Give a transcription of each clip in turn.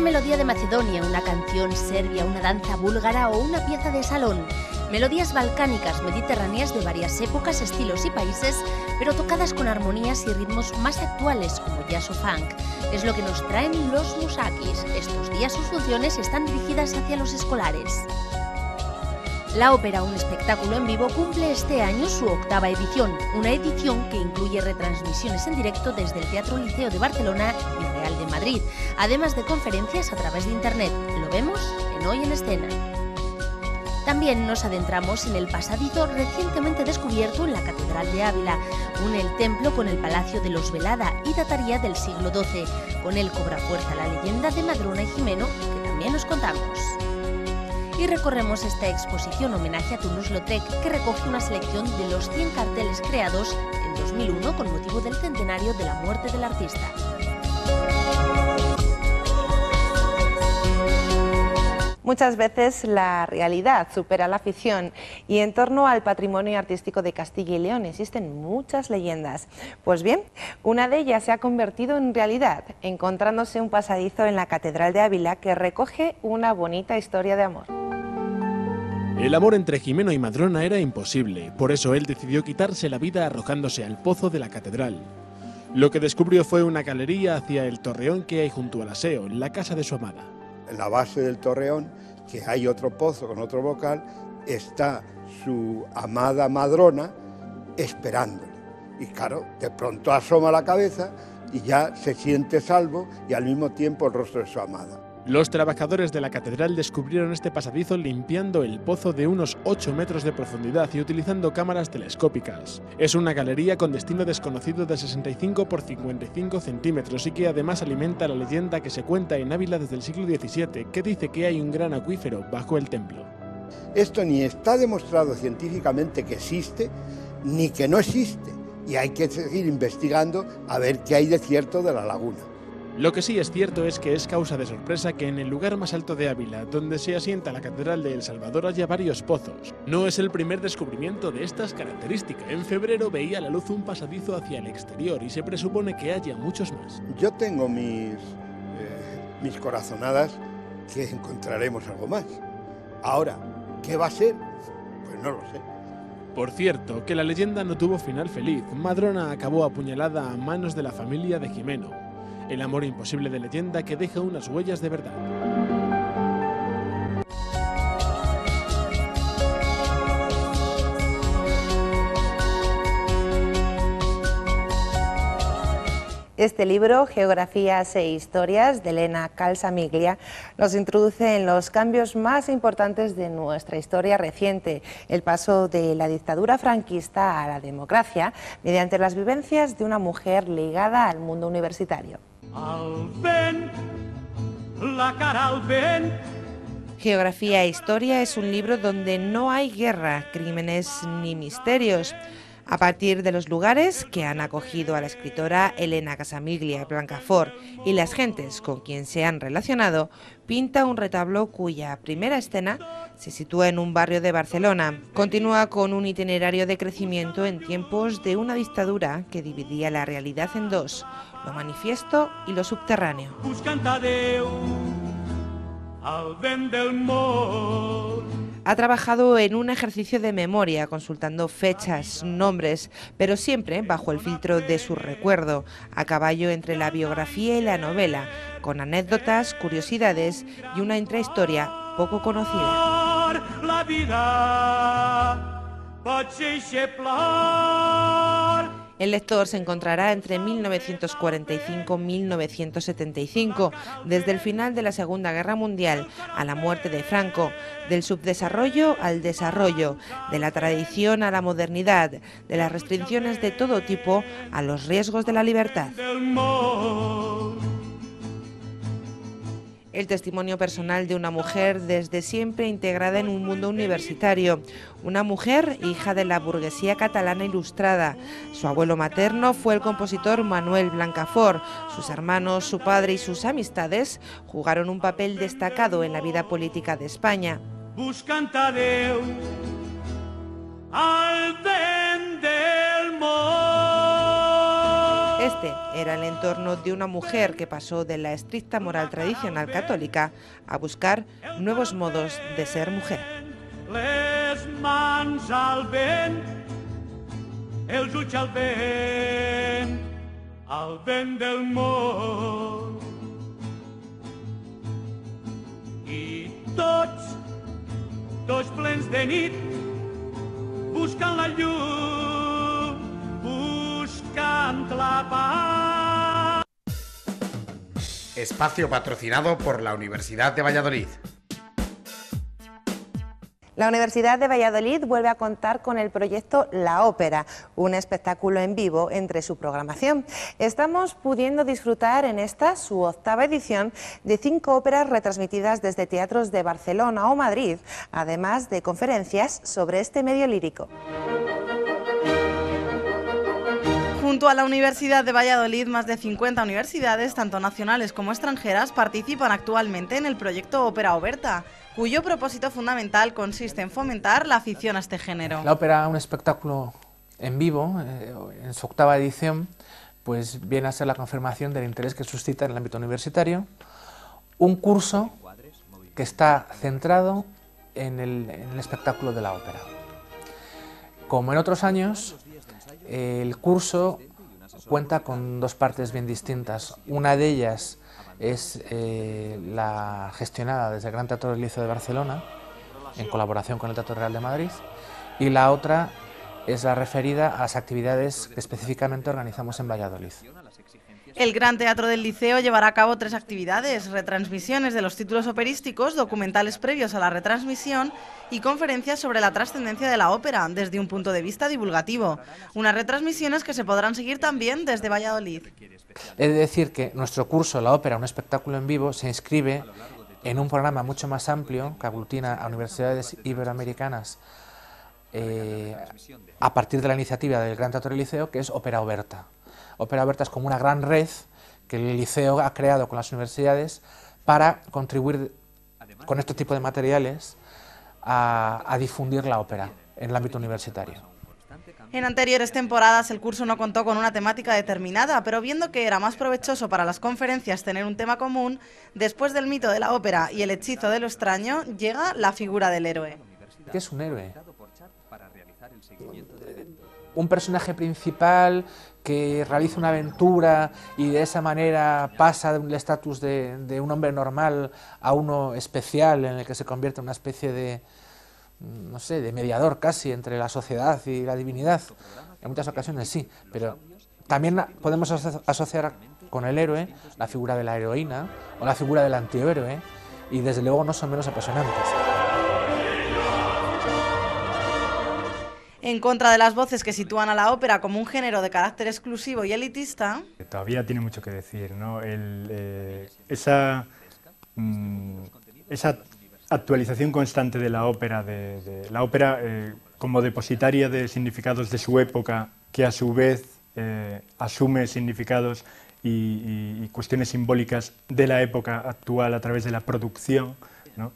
Una melodía de Macedonia, una canción serbia, una danza búlgara o una pieza de salón. Melodías balcánicas, mediterráneas de varias épocas, estilos y países, pero tocadas con armonías y ritmos más actuales como jazz o funk. Es lo que nos traen los Musakis. Estos días sus funciones están dirigidas hacia los escolares. La ópera, un espectáculo en vivo, cumple este año su 8ª edición, una edición que incluye retransmisiones en directo desde el Teatro Liceo de Barcelona y Real de Madrid, además de conferencias a través de Internet. Lo vemos en Hoy en Escena. También nos adentramos en el pasadizo recientemente descubierto en la Catedral de Ávila, une el templo con el Palacio de los Velada y dataría del siglo XII. Con él cobra fuerza la leyenda de Madrona y Jimeno, que también nos contamos. Y recorremos esta exposición homenaje a Toulouse-Lautrec, que recoge una selección de los 100 carteles creados en 2001 con motivo del centenario de la muerte del artista. Muchas veces la realidad supera la ficción y en torno al patrimonio artístico de Castilla y León existen muchas leyendas. Pues bien, una de ellas se ha convertido en realidad, encontrándose un pasadizo en la Catedral de Ávila que recoge una bonita historia de amor. El amor entre Jimeno y Madrona era imposible, por eso él decidió quitarse la vida arrojándose al pozo de la catedral. Lo que descubrió fue una galería hacia el torreón que hay junto al aseo, la casa de su amada. En la base del torreón, que hay otro pozo con otro bocal, está su amada Madrona esperándole. Y claro, de pronto asoma la cabeza y ya se siente salvo y al mismo tiempo el rostro de su amada. Los trabajadores de la catedral descubrieron este pasadizo limpiando el pozo de unos 8 metros de profundidad y utilizando cámaras telescópicas. Es una galería con destino desconocido de 65 por 55 centímetros y que además alimenta la leyenda que se cuenta en Ávila desde el siglo XVII, que dice que hay un gran acuífero bajo el templo. Esto ni está demostrado científicamente que existe, ni que no existe, y hay que seguir investigando a ver qué hay de cierto de la laguna. Lo que sí es cierto es que es causa de sorpresa que en el lugar más alto de Ávila, donde se asienta la Catedral de El Salvador, haya varios pozos. No es el primer descubrimiento de estas características. En febrero veía a la luz un pasadizo hacia el exterior y se presupone que haya muchos más. Yo tengo mis corazonadas que encontraremos algo más. Ahora, ¿qué va a ser? Pues no lo sé. Por cierto, que la leyenda no tuvo final feliz. Madrona acabó apuñalada a manos de la familia de Jimeno. El amor imposible de leyenda que deja unas huellas de verdad. Este libro, Geografías e Historias, de Elena Calsamiglia, nos introduce en los cambios más importantes de nuestra historia reciente, el paso de la dictadura franquista a la democracia, mediante las vivencias de una mujer ligada al mundo universitario. Geografía e Historia es un libro donde no hay guerra, crímenes ni misterios. A partir de los lugares que han acogido a la escritora Elena Calsamiglia Blancafort y las gentes con quien se han relacionado, pinta un retablo cuya primera escena se sitúa en un barrio de Barcelona. Continúa con un itinerario de crecimiento en tiempos de una dictadura que dividía la realidad en dos, lo manifiesto y lo subterráneo. Ha trabajado en un ejercicio de memoria, consultando fechas, nombres, pero siempre bajo el filtro de su recuerdo, a caballo entre la biografía y la novela, con anécdotas, curiosidades y una intrahistoria poco conocida. El lector se encontrará entre 1945 y 1975, desde el final de la Segunda Guerra Mundial a la muerte de Franco, del subdesarrollo al desarrollo, de la tradición a la modernidad, de las restricciones de todo tipo a los riesgos de la libertad. El testimonio personal de una mujer desde siempre integrada en un mundo universitario. Una mujer hija de la burguesía catalana ilustrada. Su abuelo materno fue el compositor Manuel Blancafort. Sus hermanos, su padre y sus amistades jugaron un papel destacado en la vida política de España. Buscant a Déu al vent del món. Este era el entorno de una mujer que pasó de la estricta moral tradicional católica a buscar nuevos modos de ser mujer. Les mans al vent, els ulls al vent del món. I tots plens de nit, buscant la llum, buscant la paz. Espacio patrocinado por la Universidad de Valladolid. La Universidad de Valladolid vuelve a contar con el proyecto La Ópera, un espectáculo en vivo entre su programación. Estamos pudiendo disfrutar en esta, su 8ª edición, de 5 óperas retransmitidas desde teatros de Barcelona o Madrid, además de conferencias sobre este medio lírico. Junto a la Universidad de Valladolid, más de 50 universidades, tanto nacionales como extranjeras, participan actualmente en el proyecto Ópera Oberta, cuyo propósito fundamental consiste en fomentar la afición a este género. La ópera, un espectáculo en vivo, en su 8ª edición, pues viene a ser la confirmación del interés que suscita en el ámbito universitario, un curso que está centrado en el espectáculo de la ópera. Como en otros años, el curso cuenta con 2 partes bien distintas. Una de ellas es la gestionada desde el Gran Teatro del Liceo de Barcelona, en colaboración con el Teatro Real de Madrid, y la otra es la referida a las actividades que específicamente organizamos en Valladolid. El Gran Teatro del Liceo llevará a cabo 3 actividades: retransmisiones de los títulos operísticos, documentales previos a la retransmisión y conferencias sobre la trascendencia de la ópera desde un punto de vista divulgativo. Unas retransmisiones que se podrán seguir también desde Valladolid. He de decir que nuestro curso, La Ópera, un espectáculo en vivo, se inscribe en un programa mucho más amplio que aglutina a universidades iberoamericanas a partir de la iniciativa del Gran Teatro del Liceo, que es Ópera Oberta. Ópera Oberta es como una gran red que el Liceo ha creado con las universidades para contribuir con este tipo de materiales a difundir la ópera en el ámbito universitario. En anteriores temporadas el curso no contó con una temática determinada, pero viendo que era más provechoso para las conferencias tener un tema común, después del mito de la ópera y el hechizo de lo extraño, llega la figura del héroe. ¿Qué es un héroe? Un personaje principal que realiza una aventura y de esa manera pasa del estatus de un hombre normal a uno especial, en el que se convierte en una especie de, no sé, de mediador casi entre la sociedad y la divinidad. En muchas ocasiones sí, pero también podemos asociar con el héroe la figura de la heroína o la figura del antihéroe, y desde luego no son menos apasionantes. En contra de las voces que sitúan a la ópera como un género de carácter exclusivo y elitista, todavía tiene mucho que decir, ¿no? Esa actualización constante de la ópera, como depositaria de significados de su época, que a su vez asume significados y cuestiones simbólicas de la época actual a través de la producción, ¿no?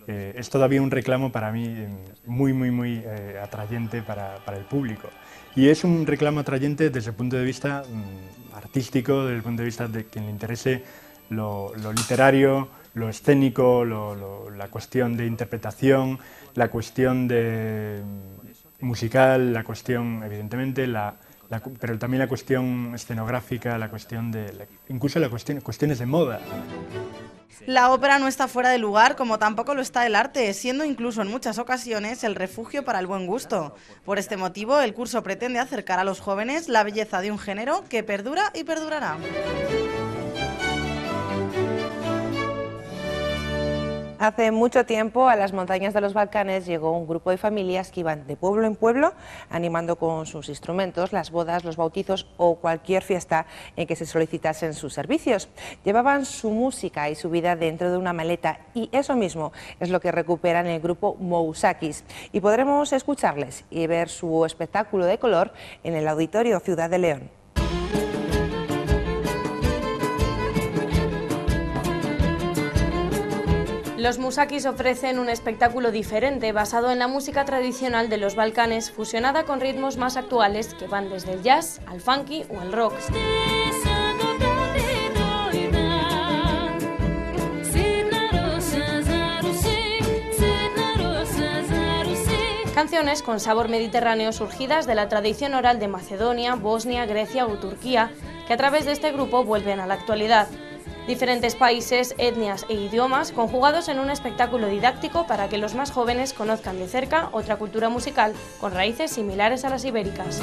Es todavía un reclamo para mí muy atrayente para el público. Y es un reclamo atrayente desde el punto de vista artístico, desde el punto de vista de quien le interese lo literario, lo escénico, la cuestión de interpretación, la cuestión musical, la cuestión, evidentemente, pero también la cuestión escenográfica, la cuestión incluso cuestiones de moda. La ópera no está fuera de lugar, como tampoco lo está el arte, siendo incluso en muchas ocasiones el refugio para el buen gusto. Por este motivo, el curso pretende acercar a los jóvenes la belleza de un género que perdura y perdurará. Hace mucho tiempo a las montañas de los Balcanes llegó un grupo de familias que iban de pueblo en pueblo animando con sus instrumentos las bodas, los bautizos o cualquier fiesta en que se solicitasen sus servicios. Llevaban su música y su vida dentro de una maleta, y eso mismo es lo que recuperan el grupo Mousakis, y podremos escucharles y ver su espectáculo de color en el Auditorio Ciudad de León. Los Mousakis ofrecen un espectáculo diferente basado en la música tradicional de los Balcanes, fusionada con ritmos más actuales que van desde el jazz al funky o al rock. Canciones con sabor mediterráneo surgidas de la tradición oral de Macedonia, Bosnia, Grecia o Turquía, que a través de este grupo vuelven a la actualidad. Diferentes países, etnias e idiomas conjugados en un espectáculo didáctico para que los más jóvenes conozcan de cerca otra cultura musical con raíces similares a las ibéricas.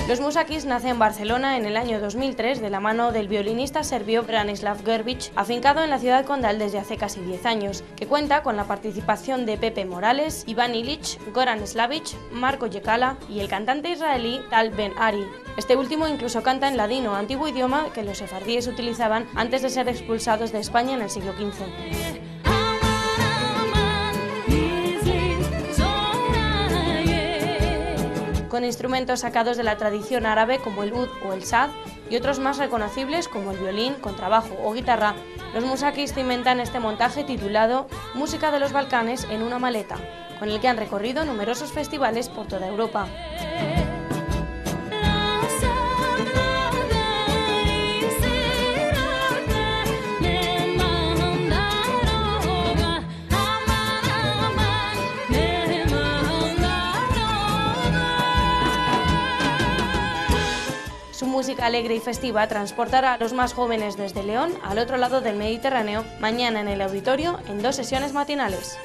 Los Musakis nacen en Barcelona en el año 2003 de la mano del violinista serbio Branislav Grbić, afincado en la ciudad condal desde hace casi 10 años, que cuenta con la participación de Pepe Morales, Iván Ilić, Goran Slavić, Marko Jekala y el cantante israelí Tal Ben-Ari. Este último incluso canta en ladino, antiguo idioma que los sefardíes utilizaban antes de ser expulsados de España en el siglo XV. Con instrumentos sacados de la tradición árabe como el ud o el saz y otros más reconocibles como el violín, contrabajo o guitarra, los Musakis cimentan este montaje titulado Música de los Balcanes en una maleta, con el que han recorrido numerosos festivales por toda Europa. Su música alegre y festiva transportará a los más jóvenes desde León al otro lado del Mediterráneo mañana en el auditorio en 2 sesiones matinales.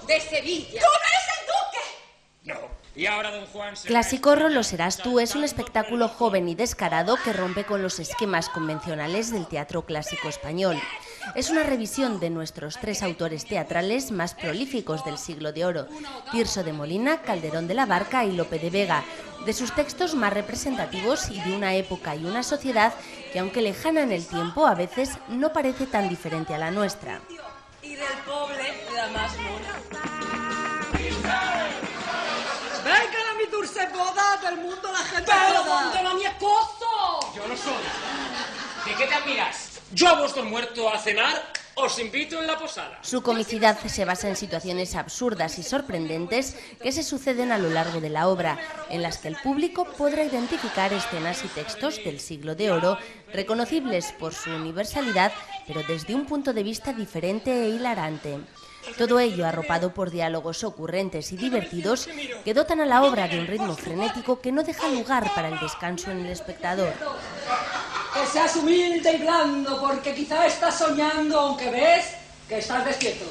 De Sevilla. ¡Tú no eres el duque! No. Y ahora don Juan... Clasicorro Lo serás tú es un espectáculo joven y descarado que rompe con los esquemas convencionales del teatro clásico español. Es una revisión de nuestros 3 autores teatrales más prolíficos del siglo de oro, Tirso de Molina, Calderón de la Barca y Lope de Vega, de sus textos más representativos y de una época y una sociedad que, aunque lejana en el tiempo, a veces no parece tan diferente a la nuestra. Y del pobre, la más mona. Vengan a mi dulce boda, del mundo la gente ¡Pero toda. abandona mi esposo! Yo no soy. ¿De qué te admiras? Yo a vuestro muerto a cenar os invito en la posada. Su comicidad se basa en situaciones absurdas y sorprendentes que se suceden a lo largo de la obra, en las que el público podrá identificar escenas y textos del siglo de oro, reconocibles por su universalidad, pero desde un punto de vista diferente e hilarante. Todo ello arropado por diálogos ocurrentes y divertidos que dotan a la obra de un ritmo frenético que no deja lugar para el descanso en el espectador. Que seas humilde y blando, porque quizá estás soñando, aunque ves que estás despierto.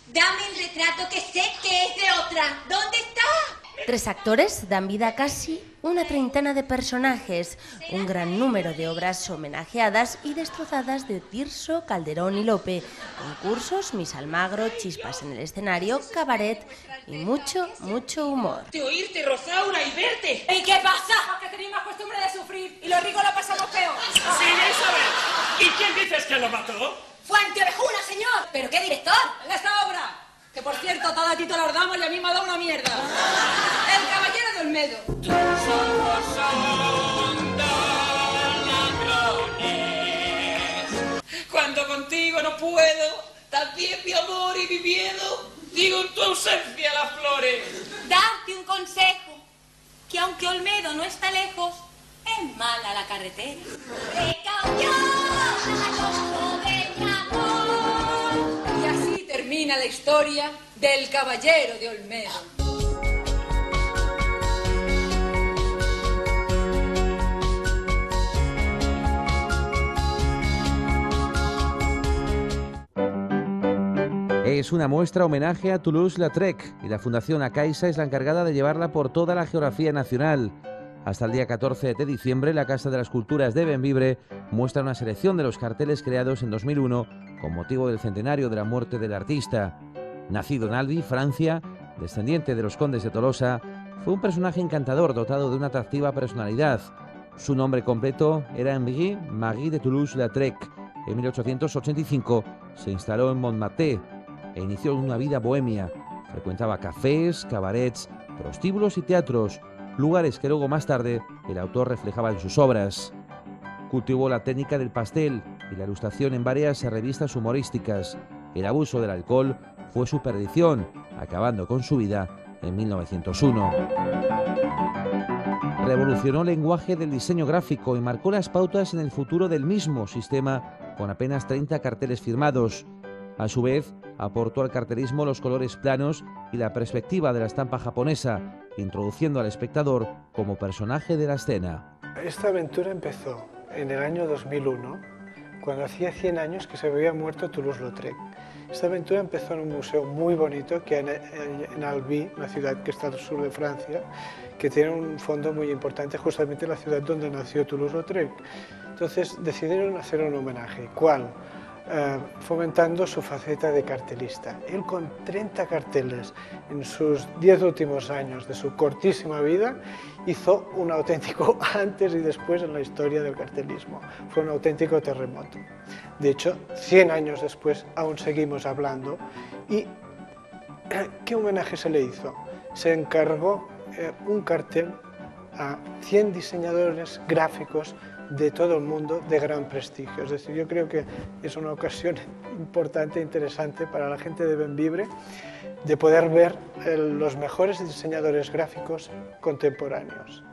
Dame el retrato que sé que es de otra. ¿Dónde está? 3 actores dan vida a casi una treintena de personajes, un gran número de obras homenajeadas y destrozadas de Tirso, Calderón y Lope, concursos, Miss Almagro, chispas en el escenario, cabaret y mucho, mucho humor. De oírte, Rosaura, y verte. ¿Y qué pasa? Que tenéis más costumbre de sufrir y los ricos lo pasamos peor. Sí, Isabel. ¿Y quién dices que lo mató? ¡Fuente Ovejuna, señor! ¿Pero qué director? En esta obra. Que por cierto, toda a ti te la damos y a mí me ha dado una mierda. El Caballero de Olmedo. Tus ojos son ladrones. Cuando contigo no puedo, también mi amor y mi miedo, digo en tu ausencia las flores. Darte un consejo, que aunque Olmedo no está lejos, es mala la carretera. ¡Te cayó al ojo de mi amor! Y así termina la historia del Caballero de Olmedo. Es una muestra homenaje a Toulouse-Lautrec y la Fundación Acaixa es la encargada de llevarla por toda la geografía nacional. Hasta el día 14 de diciembre, la Casa de las Culturas de Bembibre muestra una selección de los carteles creados en 2001 con motivo del centenario de la muerte del artista. Nacido en Albi, Francia, descendiente de los condes de Tolosa, Fue un personaje encantador, dotado de una atractiva personalidad. Su nombre completo era Henri Marie de Toulouse-Lautrec. En 1885 se instaló en Montmartre e inició una vida bohemia. Frecuentaba cafés, cabarets, prostíbulos y teatros, lugares que luego más tarde el autor reflejaba en sus obras. Cultivó la técnica del pastel y la ilustración en varias revistas humorísticas. El abuso del alcohol fue su perdición, acabando con su vida en 1901. Revolucionó el lenguaje del diseño gráfico y marcó las pautas en el futuro del mismo sistema con apenas 30 carteles firmados. A su vez, aportó al cartelismo los colores planos y la perspectiva de la estampa japonesa, introduciendo al espectador como personaje de la escena. Esta aventura empezó en el año 2001, cuando hacía 100 años que se había muerto Toulouse-Lautrec. Esta aventura empezó en un museo muy bonito que hay en Albi, una ciudad que está al sur de Francia, que tiene un fondo muy importante, justamente la ciudad donde nació Toulouse-Lautrec. Entonces decidieron hacer un homenaje. ¿Cuál? Fomentando su faceta de cartelista. Él, con 30 carteles en sus 10 últimos años de su cortísima vida, hizo un auténtico antes y después en la historia del cartelismo. Fue un auténtico terremoto. De hecho, 100 años después aún seguimos hablando. ¿Y qué homenaje se le hizo? Se encargó un cartel a 100 diseñadores gráficos de todo el mundo de gran prestigio. Es decir, yo creo que es una ocasión importante e interesante para la gente de Bembibre de poder ver los mejores diseñadores gráficos contemporáneos.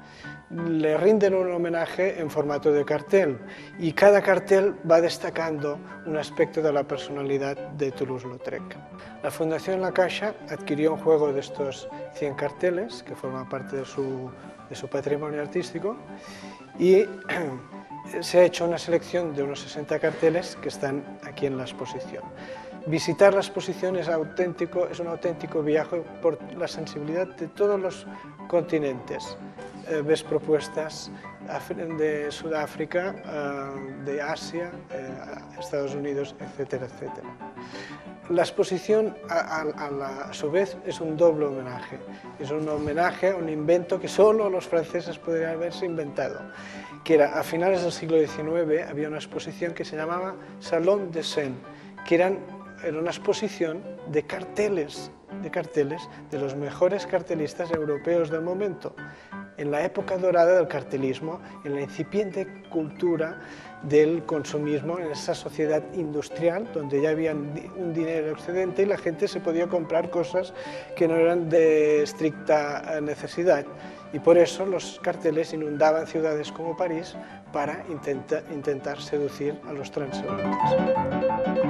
Le rinden un homenaje en formato de cartel y cada cartel va destacando un aspecto de la personalidad de Toulouse-Lautrec. La Fundación La Caixa adquirió un juego de estos 100 carteles que forman parte de su patrimonio artístico y se ha hecho una selección de unos 60 carteles que están aquí en la exposición. Visitar la exposición es un auténtico viaje por la sensibilidad de todos los continentes. Ves propuestas de Sudáfrica, de Asia, Estados Unidos, etcétera, etcétera. La exposición, a su vez, es un doble homenaje. Es un homenaje a un invento que solo los franceses podrían haberse inventado, que era, a finales del siglo XIX, había una exposición que se llamaba Salon de Seine, que era una exposición de carteles de los mejores cartelistas europeos del momento, en la época dorada del cartelismo, en la incipiente cultura del consumismo, en esa sociedad industrial donde ya había un dinero excedente y la gente se podía comprar cosas que no eran de estricta necesidad. Y por eso los carteles inundaban ciudades como París para intentar seducir a los transeúntes.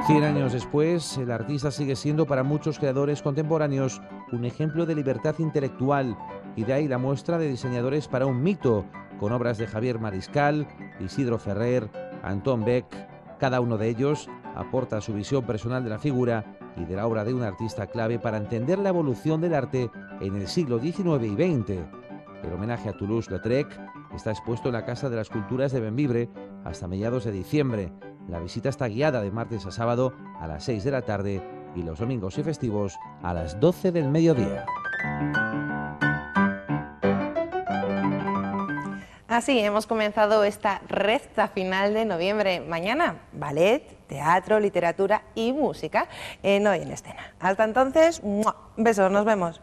100 años después, el artista sigue siendo para muchos creadores contemporáneos un ejemplo de libertad intelectual, y de ahí la muestra de diseñadores para un mito, con obras de Javier Mariscal, Isidro Ferrer, Anton Beck. Cada uno de ellos aporta su visión personal de la figura y de la obra de un artista clave para entender la evolución del arte en el siglo XIX y XX. El homenaje a Toulouse-Lautrec está expuesto en la Casa de las Culturas de Bembibre hasta mediados de diciembre. La visita está guiada de martes a sábado a las 6 de la tarde y los domingos y festivos a las 12 del mediodía. Así hemos comenzado esta recta final de noviembre. Mañana, ballet, teatro, literatura y música en Hoy en Escena. Hasta entonces, besos, nos vemos.